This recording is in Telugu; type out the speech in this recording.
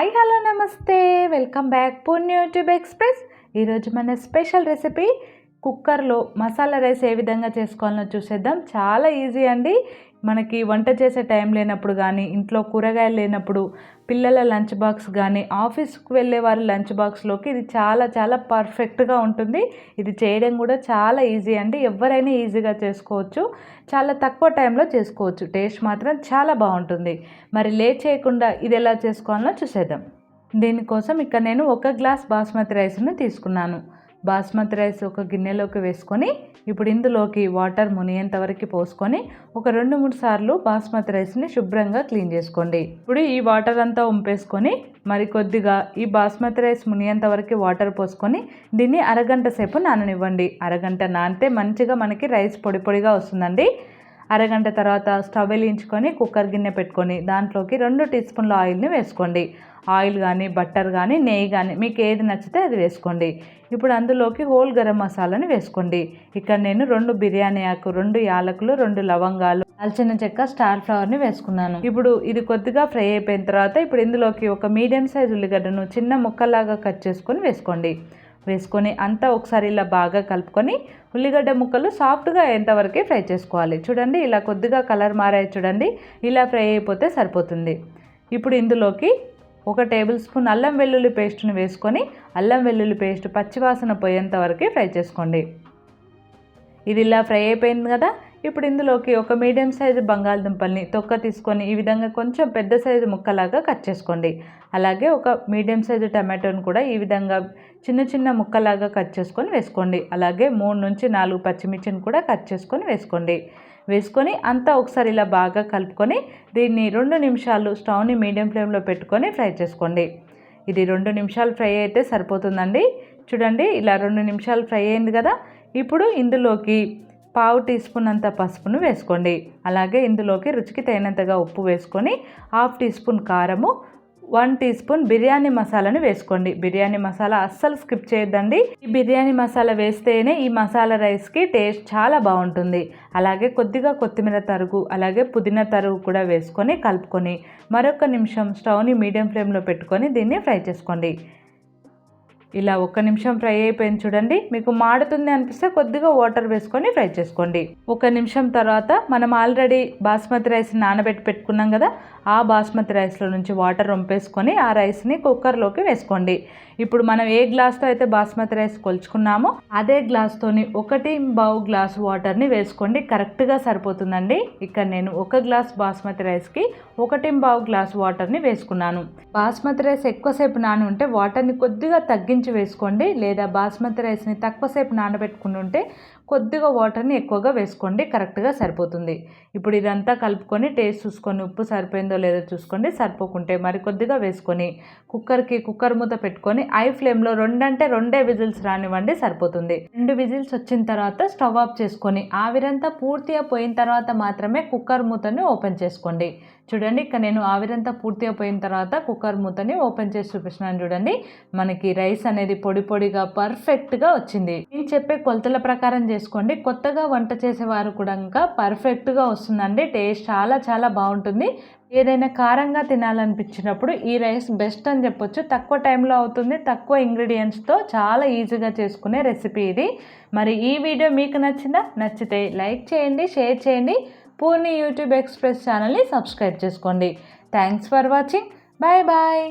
హాయ్ హలో నమస్తే, welcome back Purni YouTube express. ఈరోజు మన స్పెషల్ రెసిపీ కుక్కర్లో మసాలా రైస్ ఏ విధంగా చేసుకోవాలో చూసేద్దాం. చాలా ఈజీ అండి. మనకి వంట చేసే టైం లేనప్పుడు కానీ, ఇంట్లో కూరగాయలు లేనప్పుడు, పిల్లల లంచ్ బాక్స్ కానీ, ఆఫీస్కి వెళ్ళే వారి లంచ్ బాక్స్లోకి ఇది చాలా చాలా పర్ఫెక్ట్గా ఉంటుంది. ఇది చేయడం కూడా చాలా ఈజీ అండి. ఎవరైనా ఈజీగా చేసుకోవచ్చు. చాలా తక్కువ టైంలో చేసుకోవచ్చు. టేస్ట్ మాత్రం చాలా బాగుంటుంది. మరి లేట్ చేయకుండా ఇది ఎలా చేసుకోవాలో చూసేద్దాం. దీనికోసం ఇక్కడ నేను 1 గ్లాస్ బాస్మతి రైస్ను తీసుకున్నాను. బాస్మతి రైస్ ఒక గిన్నెలోకి వేసుకొని ఇప్పుడు ఇందులోకి వాటర్ మునిగేంత వరకు పోసుకొని ఒక 2-3 సార్లు బాస్మతి రైస్ని శుభ్రంగా క్లీన్ చేసుకోండి. ఇప్పుడు ఈ వాటర్ అంతా వంపేసుకొని మరి కొద్దిగా ఈ బాస్మతి రైస్ మునిగేంత వరకు వాటర్ పోసుకొని దీన్ని అరగంట సేపు నాననివ్వండి. అరగంట నానితే మంచిగా మనకి రైస్ పొడి పొడిగా వస్తుందండి. అరగంట తర్వాత స్టవ్ వెలిగించుకొని కుక్కర్ గిన్నె పెట్టుకొని దాంట్లోకి 2 టీ స్పూన్ల ఆయిల్ని వేసుకోండి. ఆయిల్ కానీ, బట్టర్ కానీ, నెయ్యి కానీ మీకు ఏది నచ్చితే అది వేసుకోండి. ఇప్పుడు అందులోకి హోల్ గరం మసాలాని వేసుకోండి. ఇక్కడ నేను 2 బిర్యానీ ఆకు, 2 యాలకులు, 2 లవంగాలు, దాల్చిన చెక్క, స్టార్ ఫ్లవర్ని వేసుకున్నాను. ఇప్పుడు ఇది కొద్దిగా ఫ్రై అయిపోయిన తర్వాత ఇప్పుడు ఇందులోకి ఒక మీడియం సైజ్ ఉల్లిగడ్డను చిన్న ముక్కలాగా కట్ చేసుకొని వేసుకోండి. వేసుకొని అంతా ఒకసారి ఇలా బాగా కలుపుకొని ఉల్లిగడ్డ ముక్కలు సాఫ్ట్గా అయ్యేంతవరకు ఫ్రై చేసుకోవాలి. చూడండి, ఇలా కొద్దిగా కలర్ మారాయి చూడండి. ఇలా ఫ్రై అయిపోతే సరిపోతుంది. ఇప్పుడు ఇందులోకి 1 టేబుల్ స్పూన్ అల్లం వెల్లుల్లి పేస్ట్ని వేసుకొని అల్లం వెల్లుల్లి పేస్ట్ పచ్చివాసన పోయేంత వరకు ఫ్రై చేసుకోండి. ఇది ఇలా ఫ్రై అయిపోయింది కదా. ఇప్పుడు ఇందులోకి ఒక మీడియం సైజు బంగాళదుంపల్ని తొక్క తీసుకొని ఈ విధంగా కొంచెం పెద్ద సైజు ముక్కలాగా కట్ చేసుకోండి. అలాగే ఒక మీడియం సైజు టమాటోని కూడా ఈ విధంగా చిన్న చిన్న ముక్కలాగా కట్ చేసుకొని వేసుకోండి. అలాగే 3 నుంచి 4 పచ్చిమిర్చిని కూడా కట్ చేసుకొని వేసుకోండి. వేసుకొని అంతా ఒకసారి ఇలా బాగా కలుపుకొని దీన్ని 2 నిమిషాలు స్టవ్ని మీడియం ఫ్లేమ్లో పెట్టుకొని ఫ్రై చేసుకోండి. ఇది 2 నిమిషాలు ఫ్రై అయితే సరిపోతుందండి. చూడండి, ఇలా 2 నిమిషాలు ఫ్రై అయింది కదా. ఇప్పుడు ఇందులోకి 1/2 టీ స్పూన్ అంత పసుపును వేసుకోండి. అలాగే ఇందులోకి రుచికి తగినంతగా ఉప్పు వేసుకొని 1/2 టీ స్పూన్ కారము, 1 టీ స్పూన్ బిర్యానీ మసాలాను వేసుకోండి. బిర్యానీ మసాలా అస్సలు స్కిప్ చేయొద్దండి. ఈ బిర్యానీ మసాలా వేస్తేనే ఈ మసాలా రైస్కి టేస్ట్ చాలా బాగుంటుంది. అలాగే కొద్దిగా కొత్తిమీర తరుగు, అలాగే పుదీనా తరుగు కూడా వేసుకొని కలుపుకొని మరొక నిమిషం స్టవ్ని మీడియం ఫ్లేమ్లో పెట్టుకొని దీన్ని ఫ్రై చేసుకోండి. ఇలా 1 నిమిషం ఫ్రై అయిపోయింది చూడండి. మీకు మాడుతుంది అనిపిస్తే కొద్దిగా వాటర్ వేసుకొని ఫ్రై చేసుకోండి. 1 నిమిషం తర్వాత మనం ఆల్రెడీ బాస్మతి రైస్ నానబెట్టి పెట్టుకున్నాం కదా. ఆ బాస్మతి రైస్లో నుంచి వాటర్ వంపేసుకొని ఆ రైస్ని కుక్కర్లోకి వేసుకోండి. ఇప్పుడు మనం ఏ గ్లాస్తో అయితే బాస్మతి రైస్ కొలుచుకున్నామో అదే గ్లాస్తోని 1.5 గ్లాస్ వాటర్ని వేసుకోండి. కరెక్ట్గా సరిపోతుందండి. ఇక్కడ నేను 1 గ్లాస్ బాస్మతి రైస్కి 1.5 గ్లాస్ వాటర్ని వేసుకున్నాను. బాస్మతి రైస్ ఎక్కువసేపు నాని ఉంటే వాటర్ని కొద్దిగా తగ్గించి వేసుకోండి. లేదా బాస్మతి రైస్ని తక్కువసేపు నానబెట్టుకుని ఉంటే కొద్దిగా వాటర్ని ఎక్కువగా వేసుకోండి. కరెక్ట్గా సరిపోతుంది. ఇప్పుడు ఇదంతా కలుపుకొని టేస్ట్ చూసుకొని ఉప్పు సరిపోయిందో లేదో చూసుకోండి. సరిపోకుంటే మరి కొద్దిగా వేసుకొని కుక్కర్ మూత పెట్టుకొని హై ఫ్లేమ్లో 2 విజిల్స్ రానివ్వండి, సరిపోతుంది. 2 విజిల్స్ వచ్చిన తర్వాత స్టవ్ ఆఫ్ చేసుకొని ఆవిరంతా పూర్తిగా పోయిన తర్వాత మాత్రమే కుక్కర్ మూతని ఓపెన్ చేసుకోండి. చూడండి, ఇక్కడ నేను ఆవిరంతా పూర్తిగా పోయిన తర్వాత కుక్కర్ మూతని ఓపెన్ చేసి చూపిస్తున్నాను. చూడండి, మనకి రైస్ అనేది పొడి పొడిగా పర్ఫెక్ట్గా వచ్చింది. నేను చెప్పే కొలతల ప్రకారం చేసుకోండి. కొత్తగా వంట చేసేవారు కూడా ఇంకా పర్ఫెక్ట్గా వస్తుందండి. టేస్ట్ చాలా చాలా బాగుంటుంది. ఏదైనా కారంగా తినాలనిపించినప్పుడు ఈ రైస్ బెస్ట్ అని చెప్పొచ్చు. తక్కువ టైంలో అవుతుంది, తక్కువ ఇంగ్రీడియంట్స్తో చాలా ఈజీగా చేసుకునే రెసిపీ ఇది. మరి ఈ వీడియో మీకు నచ్చితే లైక్ చేయండి, షేర్ చేయండి. పూర్ణి యూట్యూబ్ ఎక్స్ప్రెస్ ఛానల్ని సబ్స్క్రైబ్ చేసుకోండి. Thanks for watching. Bye bye.